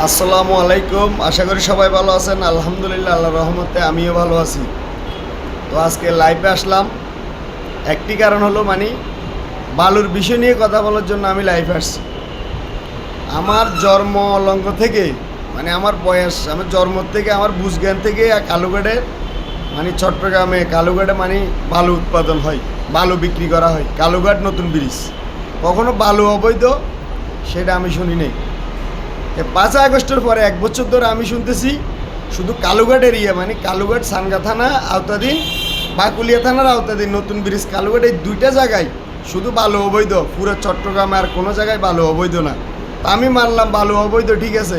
আসসালামু আলাইকুম। আশা করি সবাই ভালো আছেন। আলহামদুলিল্লাহ, আল্লাহর রহমতে আমিও ভালো আছি। তো আজকে লাইভে আসলাম, একটি কারণ হলো বালুর বিষয় নিয়ে কথা বলার জন্য আমি লাইভে আসছি। আমার জন্ম অলঙ্গ থেকে আমার বয়স, আমার জন্ম থেকে আমার বুঝজ্ঞান থেকে কালুঘাটে চট্টগ্রামে কালুঘাটে বালু উৎপাদন হয়, বালু বিক্রি করা হয়। কালুঘাট নতুন ব্রিজ, কখনো বালু অবৈধ সেটা আমি শুনি নাই। 5 আগস্টের পরে 1 বছর ধরে আমি শুনতেছি শুধু কালুঘাট এরিয়া কালুঘাট সানগা থানা আওতাধীন, বাকুলিয়া থানার আওতাধীন নতুন ব্রিজ কালুঘাট, এই দুইটা জায়গায় শুধু বালু অবৈধ। পুরো চট্টগ্রামে আর কোনো জায়গায় বালু অবৈধ না। তা আমি মানলাম বালু অবৈধ, ঠিক আছে।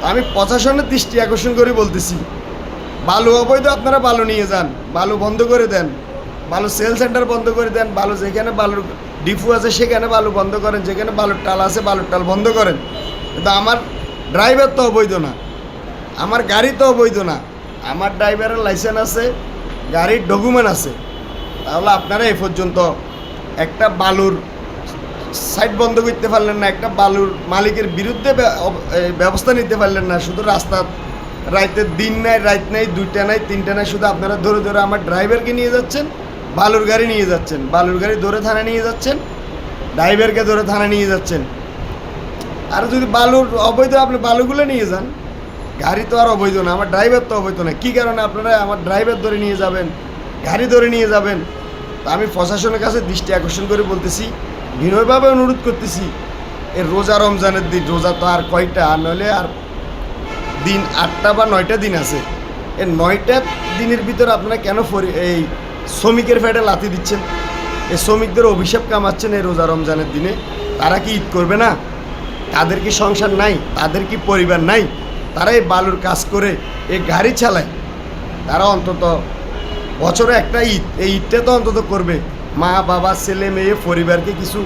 আমি প্রশাসনের দৃষ্টি আকর্ষণ করে বলতেছি, বালু অবৈধ, আপনারা বালু নিয়ে যান, বালু বন্ধ করে দেন, বালু সেল সেন্টার বন্ধ করে দেন, বালু যেখানে বালুর ডিপু আছে সেখানে বালু বন্ধ করেন, যেখানে বালুর টাল আছে বালুর টাল বন্ধ করেন। কিন্তু আমার ড্রাইভার তো অবৈধ না, আমার গাড়ি তো অবৈধ না, আমার ড্রাইভারের লাইসেন্স আছে, গাড়ির ডকুমেন্ট আছে। তাহলে আপনারা এ পর্যন্ত একটা বালুর সাইড বন্ধ করতে পারলেন না, একটা বালুর মালিকের বিরুদ্ধে ব্যবস্থা নিতে পারলেন না। শুধু রাস্তা রাইতের দিন নাই, রাত নাই, 2টা নাই, 3টা নাই, শুধু আপনারা ধরে ধরে আমার ড্রাইভারকে নিয়ে যাচ্ছেন, বালুর গাড়ি নিয়ে যাচ্ছেন, বালুর গাড়ি ধরে থানা নিয়ে যাচ্ছেন, ড্রাইভারকে ধরে থানা নিয়ে যাচ্ছেন। আর যদি বালুর অবৈধ, আপনি বালুগুলো নিয়ে যান, গাড়ি তো আর অবৈধ না, আমার ড্রাইভার তো অবৈধ না। কী কারণে আপনারা আমার ড্রাইভার ধরে নিয়ে যাবেন, গাড়ি ধরে নিয়ে যাবেন? তা আমি প্রশাসনের কাছে দৃষ্টি আকর্ষণ করে বলতেছি, বিনয়ভাবে অনুরোধ করতেছি, এর রোজা রমজানের দিন, রোজা তো আর কয়টা, আর নইলে আর দিন 8টা বা 9টা দিন আছে। এই 9টা দিনের ভিতরে আপনারা কেন এই শ্রমিকের ফ্যাটে লাথি দিচ্ছেন? এই শ্রমিকদের অভিশাপ কামাচ্ছেন এই রোজা রমজানের দিনে। তারা কি ঈদ করবে না? তাদের কি সংসার নাই? তাদের কি পরিবার নাই? তারা এই বালুর কাজ করে এই গাড়ি চালায়। তারা অন্তত বছরে একটা ঈদ, এই ঈদটা তো অন্তত করবে। মা বাবা ছেলে মেয়ে পরিবারকে কিছু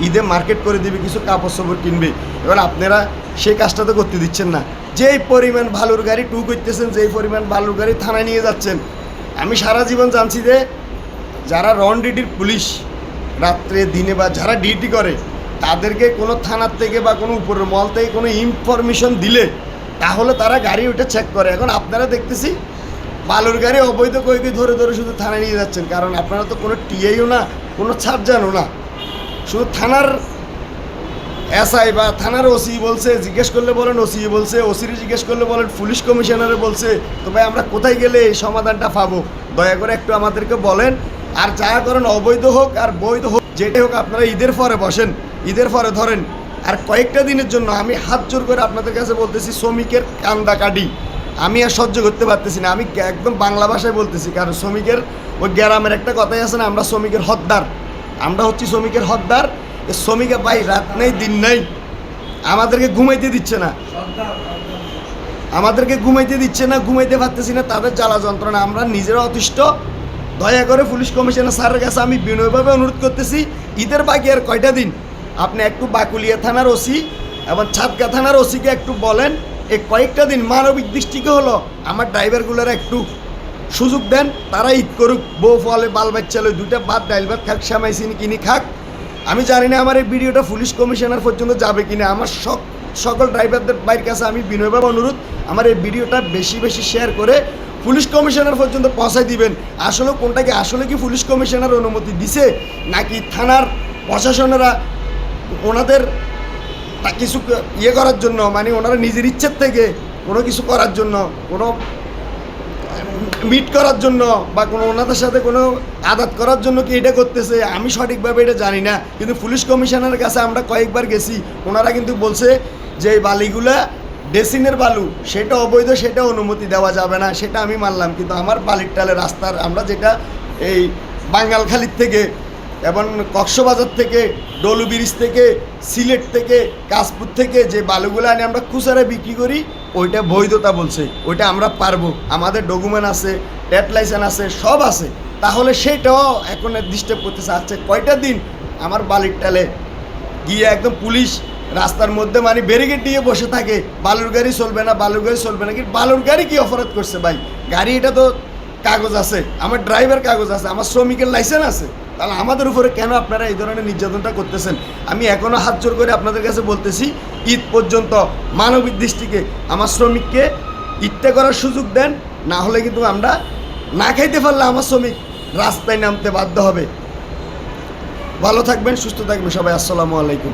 ঈদে মার্কেট করে দিবে, কিছু কাপড় চোপড় কিনবে। এবার আপনারা সেই কাজটা তো করতে দিচ্ছেন না। যেই পরিমাণ বালুর গাড়ি টু করতেছেন, যেই পরিমাণ বালুর গাড়ি থানায় নিয়ে যাচ্ছেন, আমি সারা জীবন জানছি যে যারা রন ডিউটির পুলিশ রাত্রে দিনে বা যারা ডিউটি করে, তাদেরকে কোনো থানার থেকে বা কোনো উপরের মহল থেকে কোনো ইনফরমেশন দিলে তাহলে তারা গাড়ি ওইটা চেক করে। এখন আপনারা দেখতেছি বালুর গাড়ি অবৈধ কই ধরে ধরে শুধু থানায় নিয়ে যাচ্ছেন। কারণ আপনারা তো কোনো টিআইও না, কোনো ছাড় জানো না। শুধু থানার এসআই বা থানার ওসি বলছে, জিজ্ঞেস করলে বলেন ওসি বলছে, ওসির জিজ্ঞেস করলে বলেন পুলিশ কমিশনারে বলছে। তো ভাই আমরা কোথায় গেলে এই সমাধানটা পাবো? দয়া করে একটু আমাদেরকে বলেন। আর যা করেন অবৈধ হোক আর বৈধ হোক, যেটাই হোক, আপনারা ঈদের পরে বসেন, ঈদের পরে ধরেন। আর কয়েকটা দিনের জন্য আমি হাত জোর করে আপনাদের কাছে বলতেছি, শ্রমিকের কান্দা কাটি আমি আর সহ্য করতে পারতেছি না। আমি একদম বাংলা ভাষায় বলতেছি, কারণ শ্রমিকের ওই গ্রামের একটা কথাই আছে না, আমরা শ্রমিকের হদ্দার, আমরা হচ্ছি শ্রমিকের হদ্দার। এ শ্রমিকের ভাই রাত নেই দিন নেই, আমাদেরকে ঘুমাইতে দিচ্ছে না, আমাদেরকে ঘুমাইতে দিচ্ছে না, ঘুমাইতে পারতেছি না, তাদের জ্বালা যন্ত্রণা আমরা নিজেরা অতিষ্ঠ। দয়া করে পুলিশ কমিশনার স্যারের কাছে আমি বিনয়ভাবে অনুরোধ করতেছি, ঈদের বাকি আর কয়টা দিন, আপনি একটু বাকুলিয়া থানার ওসি এবং ছাতকা থানার ওসিকে একটু বলেন, এই কয়েকটা দিন মানবিক দৃষ্টিকে হলো আমার ড্রাইভারগুলোর একটু সুযোগ দেন, তারা ঈদ করুক, বউ ফলে বাল বাচ্চা লই, 2টা ভাত ডাইল ভাত খাক, শ্যামাই চিনি কিনি খাক। আমি জানি না আমার এই ভিডিওটা পুলিশ কমিশনার পর্যন্ত যাবে কিনা। আমার সকল ড্রাইভারদের বাইরের কাছে আমি বিনয়ভাবে অনুরোধ, আমার এই ভিডিওটা বেশি বেশি শেয়ার করে পুলিশ কমিশনার পর্যন্ত পৌঁছায় দিবেন। আসলে কোনটাকে, আসলে কি পুলিশ কমিশনার অনুমতি দিছে, নাকি থানার প্রশাসনেরা ওনাদের কিছু করার জন্য, ওনারা নিজের ইচ্ছের থেকে কোনো কিছু করার জন্য, কোনো মিট করার জন্য বা কোনো ওনাদের সাথে কোনো আদাত করার জন্য কি এটা করতেছে, আমি সঠিকভাবে এটা জানি না। কিন্তু পুলিশ কমিশনারের কাছে আমরা কয়েকবার গেছি, ওনারা কিন্তু বলছে যে এই বালিগুলা ডেসিনের বালু, সেটা অবৈধ, সেটা অনুমতি দেওয়া যাবে না। সেটা আমি মানলাম। কিন্তু আমার বালির টালে রাস্তার, আমরা যেটা এই বাঙ্গালখালির থেকে এবং কক্সবাজার থেকে, ডলু ব্রিজ থেকে, সিলেট থেকে, কাশপুর থেকে যে বালুগুলো আনি আমরা খুচরা বিক্রি করি, ওইটা বৈধতা বলছে, ওইটা আমরা পারবো, আমাদের ডকুমেন্ট আছে, ট্যাট লাইসেন্স আছে, সব আছে। তাহলে সেটাও এখন ডিস্টার্ব করতেছে। আচ্ছা কয়টা দিন আমার বালির টালে গিয়ে একদম পুলিশ রাস্তার মধ্যে ব্যারিকেড দিয়ে বসে থাকে, বালুর গাড়ি চলবে না, বালুর গাড়ি চলবে না। কি বালুর গাড়ি কি অপরাধ করছে ভাই? গাড়ি এটা তো কাগজ আছে, আমার ড্রাইভার কাগজ আছে, আমার শ্রমিকের লাইসেন্স আছে, তাহলে আমাদের উপরে কেন আপনারা এই ধরনের নির্যাতনটা করতেছেন? আমি এখনও হাত জোর করে আপনাদের কাছে বলতেছি, ঈদ পর্যন্ত মানবিক দৃষ্টিকে আমার শ্রমিককে ঈদটা করার সুযোগ দেন, না হলে কিন্তু আমরা না খাইতে পারলে আমার শ্রমিক রাস্তায় নামতে বাধ্য হবে। ভালো থাকবেন, সুস্থ থাকবেন সবাই। আসসালামু আলাইকুম।